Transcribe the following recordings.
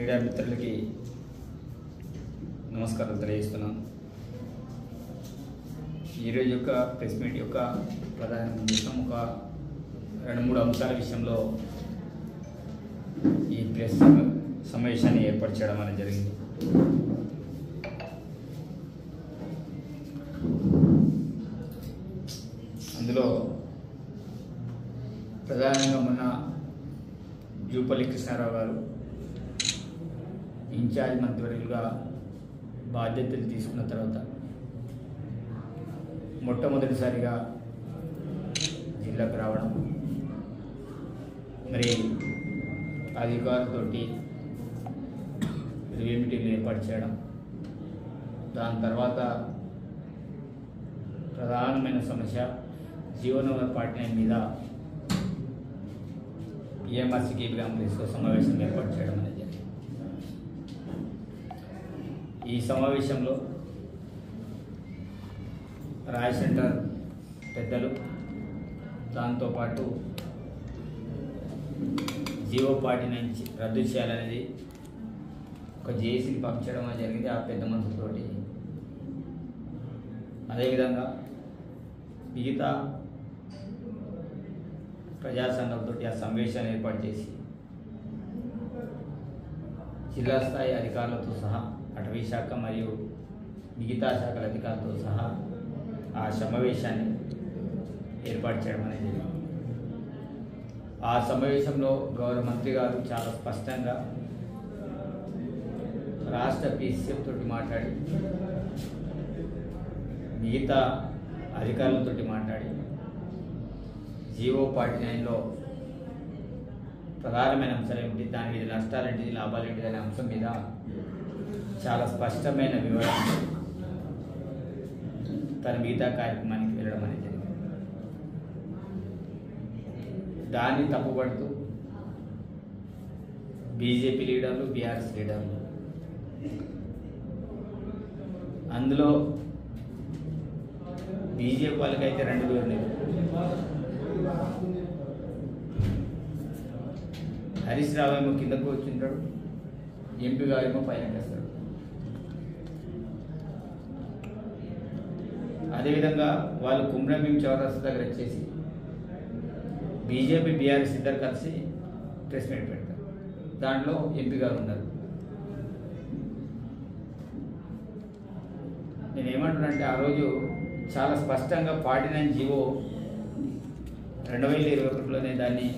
Media మిత్రులకి నమస్కారాలు తెలియజేస్తున్నాను. ఈరోజు యొక్క ప్రెస్ మీట్ యొక్క ప్రధాన ఉద్దేశం ఒక 2-3 అంశాల విషయంలో ఈ ప్రెస్ సమావేశాన్ని ఏర్పాటు చేయడం అనేది జరిగింది. అందులో ప్రధానంగా మొన్న జూపల్లి కృష్ణారావు గారు ఇన్ఛార్జ్ మంత్రివర్యులుగా బాధ్యతలు తీసుకున్న తర్వాత మొట్టమొదటిసారిగా జిల్లాకు రావడం, మరి అధికారులతోటి రివ్యూ మీటింగ్లు ఏర్పాటు చేయడం, దాని తర్వాత ప్రధానమైన సమస్య జీవో నంబర్ 49 మీద EMRC కాంప్లెక్స్లో సమావేశం ఏర్పాటు చేయడం అనేది జరిగింది. ఈ సమావేశంలో రాయ్ సెంటర్ పెద్దలు, దాంతోపాటు జీవో 49 రద్దు చేయాలనేది ఒక జేఏసీని పంపించడం అనేది జరిగింది ఆ పెద్ద మనుషులతోటి. అదేవిధంగా మిగతా ప్రజా సంఘాలతో ఆ సమావేశాన్ని ఏర్పాటు చేసి జిల్లా స్థాయి అధికారులతో సహా అటవీ శాఖ మరియు మిగతా శాఖల అధికారులతో సహా ఆ సమావేశాన్ని ఏర్పాటు చేయడం అనేది జరిగింది. ఆ సమావేశంలో గౌరవ మంత్రి గారు చాలా స్పష్టంగా రాష్ట్ర PCF తోటి మాట్లాడి, మిగతా అధికారులతో మాట్లాడి, జీవో 49లో ప్రధానమైన అంశాలు ఏమిటి, దాని మీద నష్టాలు ఏంటి, లాభాలు ఏంటి అనే అంశం మీద చాలా స్పష్టమైన వివరణ తన మిగతా కార్యక్రమానికి వెళ్ళడం అనేది జరిగింది. దాన్ని తప్పుపడుతూ బీజేపీ లీడర్లు, BRS లీడర్లు, అందులో బీజేపీ వాళ్ళకైతే 2 దూరం, హరీష్ రావు ఏమో కిందకు వచ్చింటాడు, ఎంపీ గారు ఏమో పైన వేస్తాడు. అదేవిధంగా వాళ్ళు కుమ్రంభీం చౌరస్తా దగ్గర వచ్చేసి బీజేపీ BRS ఇద్దరు కలిసి ప్రెస్ మీట్ పెడతారు. దాంట్లో ఎంపీ గారు ఉన్నారు. నేనేమంటున్నానంటే ఆ రోజు చాలా స్పష్టంగా 49 జీవో 2021లోనే దాన్ని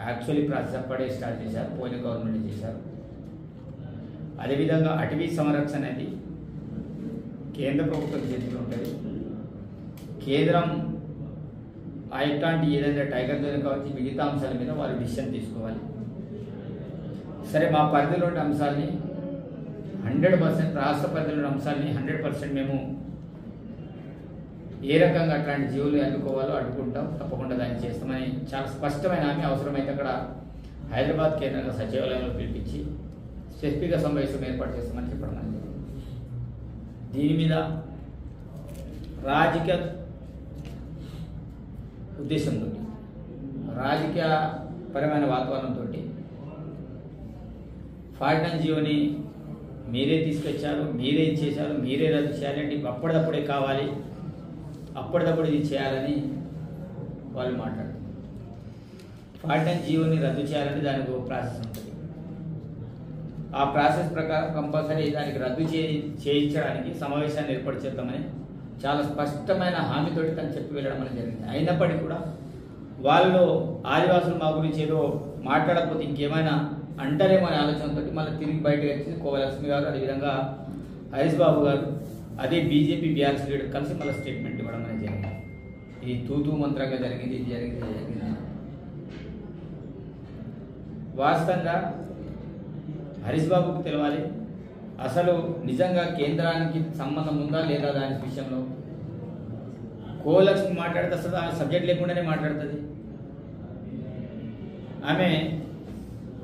యాక్చువల్లీ ప్రాసెస్ అప్పుడే స్టార్ట్ చేశారు, పోయిన గవర్నమెంట్ చేశారు. అదేవిధంగా అటవీ సంరక్షణ అనేది కేంద్ర ప్రభుత్వం చేతిలో ఉంటుంది. కేంద్రం ఇట్లాంటి ఏదైనా టైగర్ జోన్ కావచ్చు, మిగతా అంశాల మీద వాళ్ళు డిసిషన్ తీసుకోవాలి. సరే, మా పరిధిలోని అంశాలని 100%, రాష్ట్ర పరిధిలోని అంశాలని 100% మేము ఏ రకంగా అట్లాంటి జీవులు అడ్డుకోవాలో అడ్డుకుంటాం, తప్పకుండా దాన్ని చేస్తామని చాలా స్పష్టమైన హామీ. అవసరమైతే అక్కడ హైదరాబాద్ కేంద్రంగా సచివాలయంలో పిలిపించి స్పెసిఫిక్గా సమావేశం ఏర్పాటు చేస్తామని చెప్పడం అనేది. దీని మీద రాజకీయ ఉద్దేశంతో, రాజకీయ పరమైన వాతావరణంతో 49 జీవోని మీరే తీసుకొచ్చారు, మీరే చేశారు, మీరే రద్దు చేయాలంటే అప్పటిదప్పుడే కావాలి, అప్పటిదప్పుడు ఇది చేయాలని వాళ్ళు మాట్లాడుతున్నారు. 49 జీవోని రద్దు చేయాలంటే దానికి ఒక ప్రాసెస్ ఉంటుంది. ఆ ప్రాసెస్ ప్రకారం కంపల్సరీ దానికి రద్దు చేయించడానికి సమావేశాన్ని ఏర్పాటు చేద్దామని చాలా స్పష్టమైన హామీతోటి తను చెప్పి వెళ్ళడం అనేది జరిగింది. అయినప్పటికీ కూడా వాళ్ళు ఆదివాసులు మా గురించి ఏదో మాట్లాడకపోతే ఇంకేమైనా అంటారేమో అనే ఆలోచనతో మళ్ళీ తిరిగి బయటకు వచ్చింది కోవలక్ష్మి గారు, అదేవిధంగా హరీష్ బాబు గారు, అదే బీజేపీ BRS లీడర్ కలిసి మళ్ళీ స్టేట్మెంట్ ఇవ్వడం అనేది జరిగింది. ఇది తూతూ మంత్రంగా జరిగింది, ఇది జరిగింది. వాస్తవంగా హరీష్ బాబుకు తెలవాలి అసలు నిజంగా కేంద్రానికి సంబంధం ఉందా లేదా దాని విషయంలో. కోవలక్ష్మి మాట్లాడితే అసలు ఆమె సబ్జెక్ట్ లేకుండానే మాట్లాడుతుంది. ఆమె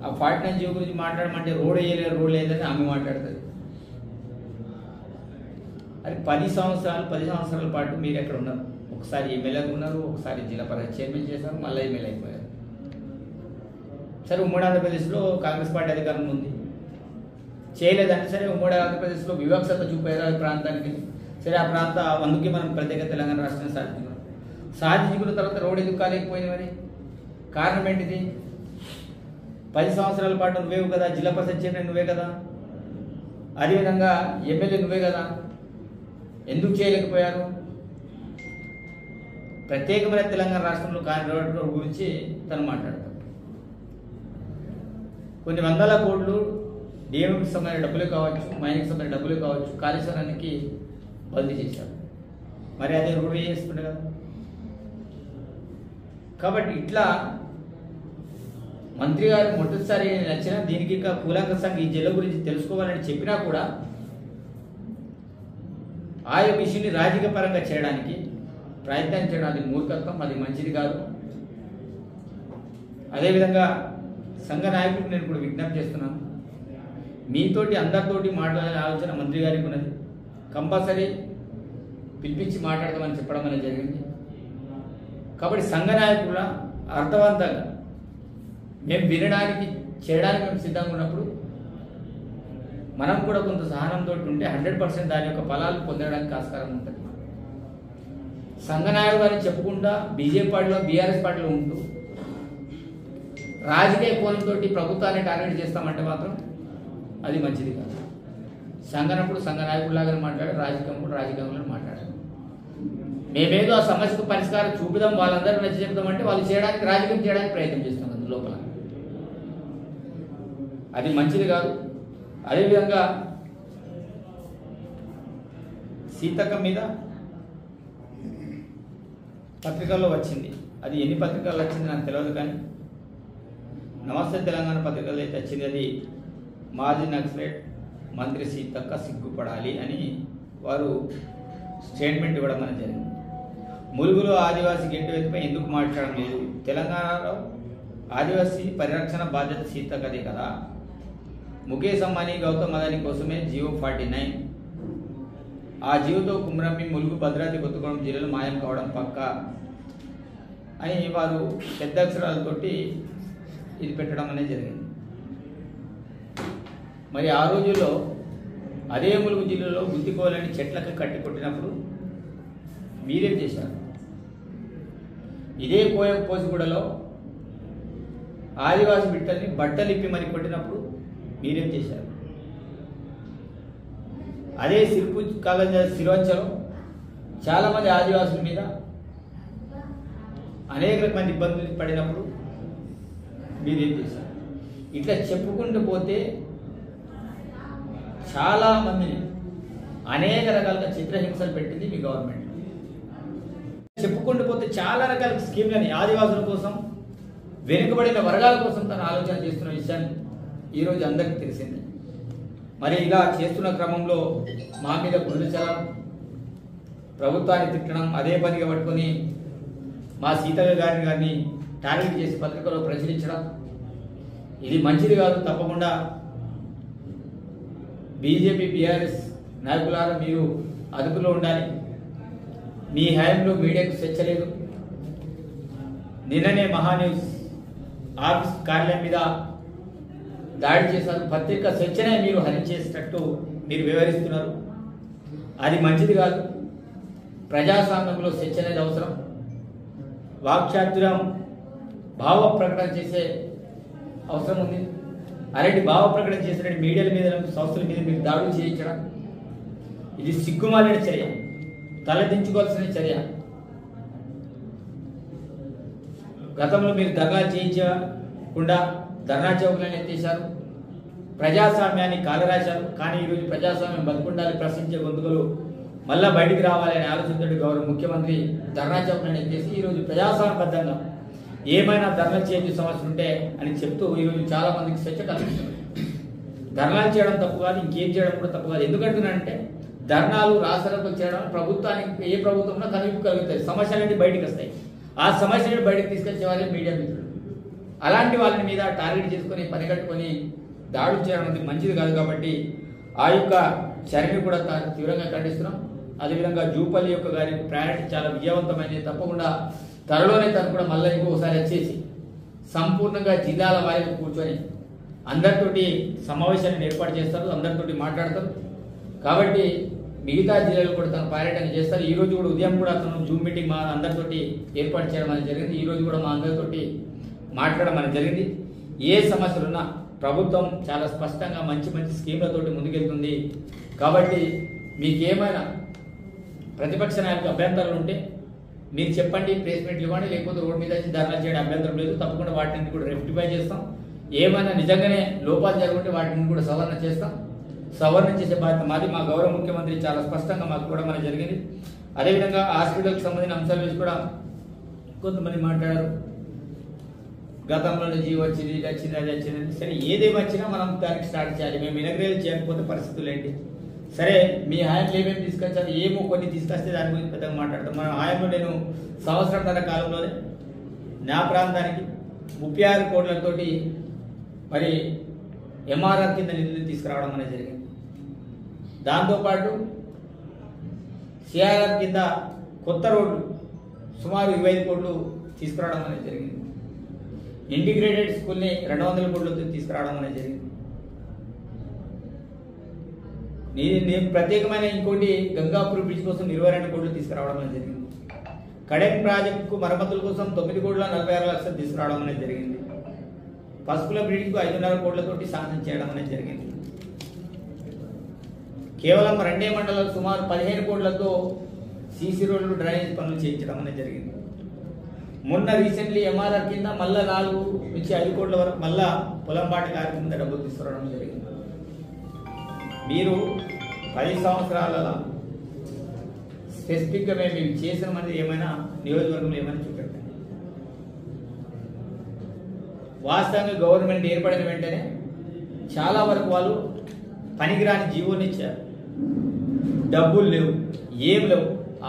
ఆ 49 జీవో గురించి మాట్లాడమంటే రోడ్ వేయలేదని ఆమె మాట్లాడుతుంది. అది 10 సంవత్సరాల పాటు మీరు ఎక్కడ ఉన్నారు? ఒకసారి ఎమ్మెల్యేగా ఉన్నారు, ఒకసారి జిల్లా పరిషత్ చైర్మన్ చేశారు, మళ్ళీ ఎమ్మెల్యే అయిపోయారు. సరే, ఉమ్మడి ఆంధ్రప్రదేశ్లో కాంగ్రెస్ పార్టీ అధికారంలో ఉంది. చేయలేదంటే సరే ఉమ్మడి ఆంధ్రప్రదేశ్లో వివక్షత చూపారు ఆ ప్రాంతానికి, సరే ఆ ప్రాంత అందుకే మనం ప్రత్యేక తెలంగాణ రాష్ట్రాన్ని సాధించుకున్నాం. సాధించుకున్న తర్వాత రోడ్ ఎందుకు కాలేకపోయింది? మరి కారణం ఏంటిది? 10 సంవత్సరాల పాటు నువ్వే కదా, జిల్లా పరిషత్ చైర్మన్ నువ్వే కదా, అదేవిధంగా ఎమ్మెల్యే నువ్వే కదా, ఎందుకు చేయలేకపోయారు? ప్రత్యేకమైన తెలంగాణ రాష్ట్రంలో కాని రోడ్ల గురించి తను మాట్లాడతాడు. కొన్ని వందల కోట్లు డిఎంకి సంబంధించిన డబ్బులు కావచ్చు, మైనింగ్ సంబంధించిన డబ్బులు కావచ్చు, కాళేశ్వరానికి బదిలీ చేశారు. మరి అదే రోడ్డు చేసుకుంటే కదా. కాబట్టి ఇట్లా మంత్రి గారు మొదటిసారి నచ్చిన దీనికి ఇంకా కూలంకషంగా ఈ జిల్లా గురించి తెలుసుకోవాలని చెప్పినా కూడా ఆ యొక్క ఇష్యూని రాజకీయ పరంగా చేయడానికి ప్రయత్నం చేయడం అది మూర్ఖత్వం, అది మంచిది కాదు. అదేవిధంగా సంఘ నాయకులకు నేను ఇప్పుడు విజ్ఞప్తి చేస్తున్నాను, మీతోటి అందరితోటి మాట్లాడే ఆలోచన మంత్రి గారికి ఉన్నది. కంపల్సరీ పిలిపించి మాట్లాడదామని చెప్పడం అనేది జరిగింది. కాబట్టి సంఘ నాయకుల అర్థవంతంగా మేము వినడానికి చేయడానికి మేము సిద్ధంగా ఉన్నప్పుడు మనం కూడా కొంత సహనంతో ఉంటే 100% దాని యొక్క ఫలాలు పొందడానికి ఆస్కారం ఉంటుంది. సంఘ నాయకులు చెప్పుకుంటా బీజేపీ పార్టీలో బీఆర్ఎస్ పార్టీలో ఉంటూ రాజకీయ కోణంతో ప్రభుత్వాన్ని టార్గెట్ చేస్తామంటే మాత్రం అది మంచిది కాదు. సంఘనప్పుడు సంఘ నాయకుడిలాగానే మాట్లాడారు, రాజకీయంలో రాజకీయంలో మాట్లాడారు. మేమేదో ఆ సమస్యకు పరిష్కారం చూపుదాం, వాళ్ళందరూ నచ్చి చెప్తామంటే వాళ్ళు చేయడానికి రాజకీయం చేయడానికి ప్రయత్నం చేస్తాం కదా లోపల, అది మంచిది కాదు. అదేవిధంగా సీతక్క మీద పత్రికల్లో వచ్చింది, అది ఎన్ని పత్రికల్లో వచ్చింది నాకు తెలియదు, కానీ నమస్తే తెలంగాణ పత్రికల్లో అయితే వచ్చింది. అది మాజీ నక్సలైట్ మంత్రి సీతక్క సిగ్గుపడాలి అని వారు స్టేట్మెంట్ ఇవ్వడం అనేది జరిగింది. ములుగులో ఆదివాసీ గెంటువెత్తిపై ఎందుకు మాట్లాడడం లేదు? తెలంగాణలో ఆదివాసీ పరిరక్షణ బాధ్యత సీతక్కదే కదా. ముఖేష్ అంబానీ గౌతమ్ అదానీ కోసమే జియో 49, ఆ జియోతో కుమ్రమ్మి ములుగు భద్రాద్రి కొత్తగూడెం జిల్లాలో మాయం కావడం పక్కా అని వారు పెద్ద అక్షరాలతోటి ఇది పెట్టడం అనేది జరిగింది. మరి ఆ రోజుల్లో అదే ములుగు జిల్లాలో గుత్తికోలని చెట్లకు కట్టి కొట్టినప్పుడు మీరేం చేశారు? ఇదే పోసిగూడలో ఆదివాసి బిడ్డల్ని బట్టలిప్పి మరి కొట్టినప్పుడు మీరేం చేశారు? అదే సిరివంచలో చాలామంది ఆదివాసుల మీద అనేక రకమైన ఇబ్బందులు పడినప్పుడు మీరేం చేశారు? ఇట్లా చెప్పుకుంటూ పోతే చాలా మందిని అనేక రకాలుగా చిత్రహింసలు పెట్టింది మీ గవర్నమెంట్. చెప్పుకుంటూ పోతే చాలా రకాల స్కీమ్లని ఆదివాసుల కోసం, వెనుకబడిన వర్గాల కోసం తను ఆలోచన చేస్తున్న విషయాన్ని ఈరోజు అందరికీ తెలిసింది. మరి ఇలా చేస్తున్న క్రమంలో మా మీద గుండెచలం, ప్రభుత్వాన్ని తిట్టడం, అదే పనిగా పట్టుకొని మా సీతక్క గారిని టార్గెట్ చేసి పత్రికలో ప్రచురించడం ఇది మంచిది కాదు. తప్పకుండా బీజేపీ బీఆర్ఎస్ నాయకులారా మీరు అదుపులో ఉండాలి. మీ హయాంలో మీడియాకు స్వేచ్ఛ లేదు. నిన్ననే మహాన్యూస్ ఆఫీస్ కార్యాలయం మీద దాడి చేశారు. పత్రిక స్వేచ్ఛనే మీరు హరించేసినట్టు మీరు వివరిస్తున్నారు, అది మంచిది కాదు. ప్రజాస్వామ్యంలో స్వేచ్ఛ అనేది అవసరం. వాక్చాతుర్యం, భావ ప్రకటన చేసే అవసరం ఉంది. అలాంటి భావ ప్రకటన చేసిన మీడియాల మీద, సంస్థల మీద మీరు దాడులు చేయించడం ఇది సిగ్గుమాలిన చర్య, తలదించుకోవాల్సిన చర్య. గతంలో మీరు ధర్నా చేయించకుండా ధర్నా చౌకలను ఎత్తేశారు, ప్రజాస్వామ్యాన్ని కాలరాశారు. కానీ ఈరోజు ప్రజాస్వామ్యం బతుకుండాలి, ప్రశ్నించే గొంతుకలు మళ్ళా బయటికి రావాలనే ఆలోచనతో గౌరవ ముఖ్యమంత్రి ధర్నా చౌకలను ఎత్తేసి ఈరోజు ప్రజాస్వామ్యబద్ధంగా ఏమైనా ధర్నా చేయించే సమస్య ఉంటే అని చెప్తూ ఈరోజు చాలా మందికి స్వేచ్ఛ కల్పిస్తున్నారు. ధర్నాలు చేయడం తప్పు కాదు, ఇంకేం చేయడం కూడా తప్పు కాదు. ఎందుకంటున్నానంటే ధర్నాలు రాష్ట్రాలకు చేయడం ప్రభుత్వానికి, ఏ ప్రభుత్వంలో కనువిప్పు కలుగుతాయి, సమస్యలన్నీ బయటకు వస్తాయి. ఆ సమస్యలను బయటకు తీసుకొచ్చే వాళ్ళే మీడియా మిత్రులు. అలాంటి వాళ్ళ మీద టార్గెట్ చేసుకొని పని కట్టుకొని దాడులు చేయడం అనేది మంచిది కాదు. కాబట్టి ఆ యొక్క చర్యని కూడా తీవ్రంగా ఖండిస్తున్నాం. అదేవిధంగా జూపల్లి యొక్క గారి ప్రయారిటీ చాలా విజయవంతమైనది. తప్పకుండా త్వరలోనే తను కూడా మళ్ళీ ఇంకోసారి వచ్చేసి సంపూర్ణంగా జిల్లాల వారీగా కూర్చొని అందరితోటి సమావేశాలను ఏర్పాటు చేస్తారు, అందరితోటి మాట్లాడతారు. కాబట్టి మిగతా జిల్లాలు కూడా తను పర్యటన చేస్తారు. ఈ రోజు కూడా ఉదయం కూడా అతను జూమ్ మీటింగ్ మా అందరితోటి ఏర్పాటు చేయడం అనేది జరిగింది. ఈ రోజు కూడా మా అందరితోటి మాట్లాడడం అనేది జరిగింది. ఏ సమస్యలున్నా ప్రభుత్వం చాలా స్పష్టంగా మంచి మంచి స్కీమ్లతోటి ముందుకెళ్తుంది. కాబట్టి మీకేమైనా ప్రతిపక్ష నాయకులకు అభ్యంతరాలు ఉంటే మీరు చెప్పండి, ప్లేస్మెంట్లు ఇవ్వండి, లేకపోతే రోడ్డు మీద వచ్చి ధర్నా చేయడం అభ్యంతరం లేదు. తప్పకుండా వాటిని కూడా రెక్టిఫై చేస్తాం. ఏమైనా నిజంగానే లోపాలు జరుగుంటే వాటిని కూడా సవరణ చేస్తాం. సవరణ చేసే బాధ్యత మాది. మా గౌరవ ముఖ్యమంత్రి చాలా స్పష్టంగా మాకు కూడా మనకు జరిగింది. అదేవిధంగా హాస్పిటల్కి సంబంధించిన అంశాల గురించి కూడా కొంతమంది మాట్లాడారు. గతంలోనే జీవో వచ్చింది, ఇది వచ్చింది, అది వచ్చింది. సరే, ఏదేమి వచ్చినా మనం దానికి స్టార్ట్ చేయాలి. మేము ఇనగ్రేట్ చేయకపోతే పరిస్థితులు ఏంటి? సరే, మీ హయాంలో ఏమేమి తీసుకొచ్చారు, ఏమో కొన్ని తీసుకొస్తే దాని గురించి పెద్దగా మాట్లాడతాం. మన హయాంలో నేను సంవత్సరంన్నర కాలంలోనే నా ప్రాంతానికి 36 కోట్లతోటి మరి ఎంఆర్ఆర్ కింద నిధులు తీసుకురావడం అనేది జరిగింది. దాంతోపాటు సిఆర్ఆర్ కింద కొత్త రోడ్లు సుమారు 25 కోట్లు తీసుకురావడం అనేది జరిగింది. ఇంటిగ్రేటెడ్ స్కూల్ని 200 కోట్లతో తీసుకురావడం అనేది జరిగింది. నేను ప్రత్యేకమైన ఇంకోటి గంగాపూర్ బ్రిడ్జ్ కోసం 22 కోట్లు తీసుకురావడం అనేది జరిగింది. కడెం ప్రాజెక్టుకు మరమ్మతుల కోసం 9,46,00,000 తీసుకురావడం అనేది జరిగింది. పసుపుల బ్రిడ్జ్కు 5.5 కోట్లతోటి శాంక్షన్ చేయడం అనేది జరిగింది. కేవలం 2 మండలాలు సుమారు 15 కోట్లతో సీసీ రోడ్లు, డ్రైనేజ్ పనులు చేయించడం అనేది జరిగింది. మొన్న రీసెంట్లీ ఎంఆర్ఆర్ కింద మళ్ళా 4 నుంచి 5 కోట్ల వరకు మళ్ళా పొలంబాట కార్యక్రమం కింద డబ్బులు తీసుకురావడం జరిగింది. మీరు 10 సంవత్సరాల స్పెసిఫిక్గా మేము చేసిన మంది ఏమైనా నియోజకవర్గంలో ఏమైనా చూపెట్టండి. వాస్తవంగా గవర్నమెంట్ ఏర్పడిన వెంటనే చాలా వరకు వాళ్ళు పనికిరాని జీవోని ఇచ్చారు. డబ్బులు లేవు, ఏం లేవు.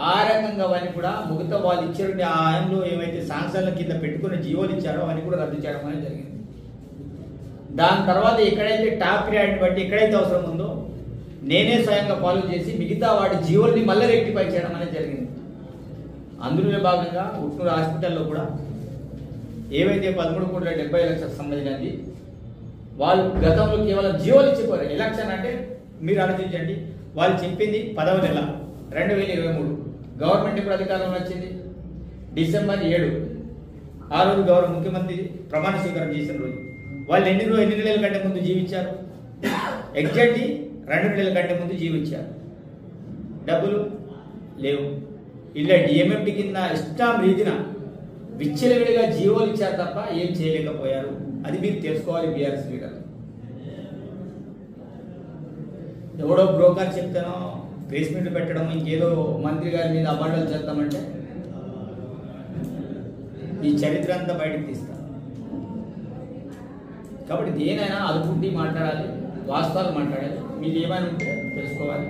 ఆ రకంగా అవన్నీ కూడా మిగతా వాళ్ళు ఇచ్చారంటే ఆ ఆయనలో ఏమైతే శాంక్షన్ల కింద పెట్టుకున్న జీవోలు ఇచ్చారో అవన్నీ కూడా రద్దు చేయడం అనేది జరిగింది. దాని తర్వాత ఎక్కడైతే టాప్ ప్రియారిటీ బట్టి ఎక్కడైతే అవసరం ఉందో నేనే స్వయంగా ఫాలో చేసి మిగతా వాటి జీవోల్ని మళ్ళీ రెక్టిఫై చేయడం అనేది జరిగింది. అందులో భాగంగా ఉట్నూరు హాస్పిటల్లో కూడా ఏవైతే 13,70,00,000 సంబంధించినది వాళ్ళు గతంలో కేవలం జీవోలు ఇచ్చిపోయారు. ఎలక్షన్ అంటే మీరు ఆలోచించండి, వాళ్ళు చెప్పింది 10వ నెల 2023 గవర్నమెంట్ ఇప్పుడు అధికారంలో వచ్చింది డిసెంబర్ 7. ఆ రోజు గౌరవ ముఖ్యమంత్రి ప్రమాణ స్వీకారం చేసిన రోజు వాళ్ళు ఎన్ని నెలల కంటే ముందు జీవించారు? ఎగ్జాక్ట్లీ 2 నెలల కంటే ముందు జీవించారు. డబ్బులు లేవు. ఇలా డిఎంఎంటీ కింద ఇష్టం రీతిన విచ్చలవిడిగా జీవోలు ఇచ్చారు తప్ప ఏం చేయలేకపోయారు. అది మీరు తెలుసుకోవాలి. బీఆర్ఎస్ లీడర్ ఎవడో బ్రోకర్ చెప్తానో బేస్మెంట్ పెట్టడం, ఇంకేదో మంత్రి గారి మీద అబాండాలు చేద్దామంటే ఈ చరిత్ర అంతా బయటకు తీస్తాం. కాబట్టి దేనైనా అదుపుండి మాట్లాడాలి, వాస్తవాలు మాట్లాడాలి. మీరు ఏమైనా ఉంటే తెలుసుకోవాలి.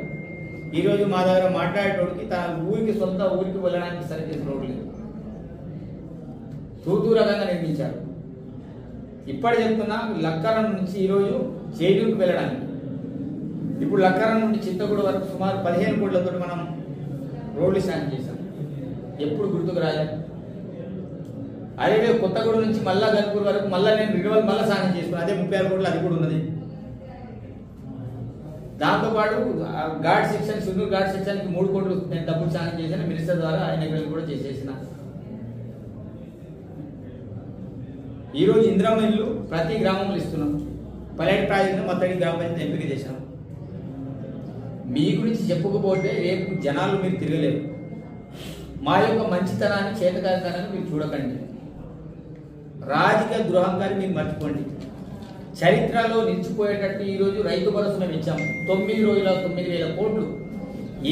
ఈరోజు మా దగ్గర మాట్లాడేటోడికి తన సొంత ఊరికి వెళ్ళడానికి సరిచేసిన రోడ్డు లేదు, తూతూ రకంగా నిర్మించారు. ఇప్పటి చెప్తున్నా లక్కరం నుంచి ఈరోజు చేయూరుకు వెళ్ళడానికి ఇప్పుడు లక్కరం నుండి చింతగూడ వరకు సుమారు 15 కోట్లతో మనం రోడ్లు శాంక్షన్ చేశాం. ఎప్పుడు గుర్తుకు రాలేదు. అదే కొత్తగూడ నుంచి మళ్ళా గన్పూర్ వరకు మళ్ళీ నేను రినివల్ మళ్ళీ శాంక్షన్ చేసుకున్నాను. అదే 36 కోట్లు అది కూడా ఉన్నది. దాంతోపాటు ఘాట్ సెక్షన్, సునూరు ఘాట్ సెక్షన్కి 3 కోట్లు నేను డబ్బులు శాంక్షన్ చేశాను. మినిస్టర్ ద్వారా ఆయన కూడా చేసేసిన. ఈరోజు ఇందిరమ్మ ఇల్లు ప్రతి గ్రామంలో ఇస్తున్నాం. పైలట్ ప్రాజెక్టును మొత్తం గ్రామ పంచాయతీ ఎంపిక చేశాం. మీ గురించి చెప్పుకపోతే రేపు జనాలు మీరు తిరగలేరు. మా యొక్క మంచితనాన్ని, చేతకారితనాన్ని మీరు చూడకండి. రాజకీయ ద్రోహంగారి మీరు మర్చిపోండి. చరిత్రలో నిలిచిపోయేటట్టు ఈరోజు రైతు భరోసా మేము ఇచ్చాము. 9 రోజుల 9,000 కోట్లు.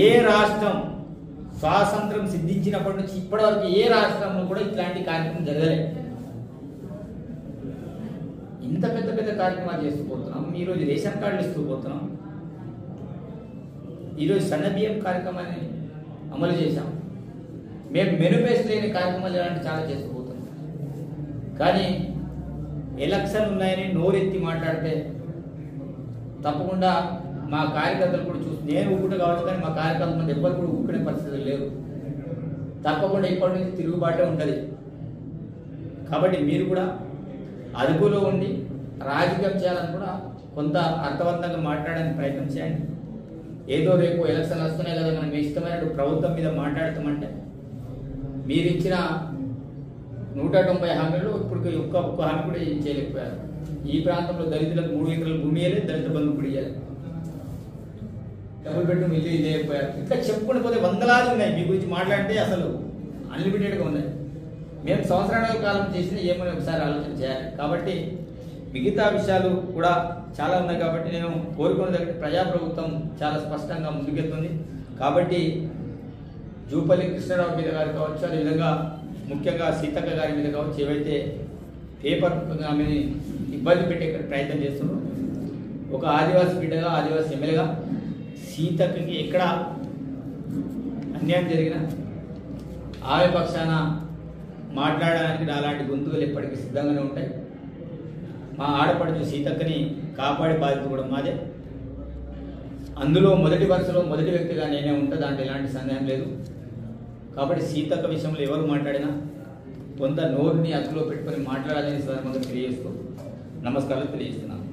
ఏ రాష్ట్రం స్వాతంత్రం సిద్ధించినప్పటి నుంచి ఇప్పటి వరకు ఏ రాష్ట్రంలో కూడా ఇట్లాంటి కార్యక్రమం జరగలేదు. ఇంత పెద్ద పెద్ద కార్యక్రమాలు చేస్తూ పోతున్నాం. ఈరోజు రేషన్ కార్డులు ఇస్తూ పోతున్నాం. ఈరోజు సన్న బియ్యం కార్యక్రమాన్ని అమలు చేశాం. మేము మెనుపేస్ట్ లేని కార్యక్రమాలు ఇలాంటి చాలా చేసుకుపోతున్నాం. కానీ ఎలక్షన్ ఉన్నాయని నోరెత్తి మాట్లాడితే తప్పకుండా మా కార్యకర్తలు కూడా చూసి నేను ఊపుకుంటూ కావచ్చు, కానీ మా కార్యకర్తల మంది ఎవ్వరు కూడా ఊపుకునే పరిస్థితులు లేరు. తప్పకుండా ఇప్పటి నుంచి తిరుగుబాటే ఉంటుంది. కాబట్టి మీరు కూడా అదుపులో ఉండి రాజకీయం చేయాలని కూడా కొంత అర్థవంతంగా మాట్లాడడానికి ప్రయత్నం చేయండి. ఏదో రేపు ఎలక్షన్లు వస్తున్నాయి కదా, మనం ఇష్టమైనట్టు ప్రభుత్వం మీద మాట్లాడతామంటే మీరు ఇచ్చిన 190 హామీలు ఇప్పుడు ఒక్క హామీ కూడా చేయలేకపోయారు. ఈ ప్రాంతంలో దళితులకు 3 ఎకరాల భూమి ఇవ్వలేదు, దళిత బంధు కూడా ఇవ్వాలి, డబుల్ బెడ్రూమ్ ఇల్లు ఇవ్వలేకపోయారు. ఇట్లా చెప్పుకుని పోతే వందలాది ఉన్నాయి. మీ గురించి మాట్లాడితే అసలు అన్లిమిటెడ్గా ఉన్నాయి. మేము సంవత్సరాల కాలం చేసిన ఏమని ఒకసారి ఆలోచన చేయాలి. కాబట్టి మిగతా విషయాలు కూడా చాలా ఉన్నాయి. కాబట్టి నేను కోరుకున్నది ప్రజాప్రభుత్వం చాలా స్పష్టంగా ముందుకెళ్తుంది. కాబట్టి జూపల్లి కృష్ణారావు మీద గారు కావచ్చు, అదేవిధంగా ముఖ్యంగా సీతక్క గారి మీద కావచ్చు, ఏవైతే పేపర్ ఆమెని ఇబ్బంది పెట్టే ప్రయత్నం చేస్తున్నారు. ఒక ఆదివాసీ బిడ్డగా, ఆదివాసీ ఎమ్మెల్యేగా సీతక్కకి ఎక్కడ అన్యాయం జరిగినా ఆమె పక్షాన మాట్లాడడానికి నాలాంటి గొంతులు ఎప్పటికీ సిద్ధంగానే ఉంటాయి. మా ఆడపడుచు సీతక్కని కాపాడే బాధ్యత కూడా మాదే. అందులో మొదటి వరుసలో మొదటి వ్యక్తిగా నేనే ఉంటా, దాంట్లో ఎలాంటి సందేహం లేదు. కాబట్టి సీతక్క విషయంలో ఎవరు మాట్లాడినా కొంత నోరుని అదుపులో పెట్టుకొని మాట్లాడాలని సందర్భంగా తెలియజేస్తూ నమస్కారాలు తెలియజేస్తున్నాను.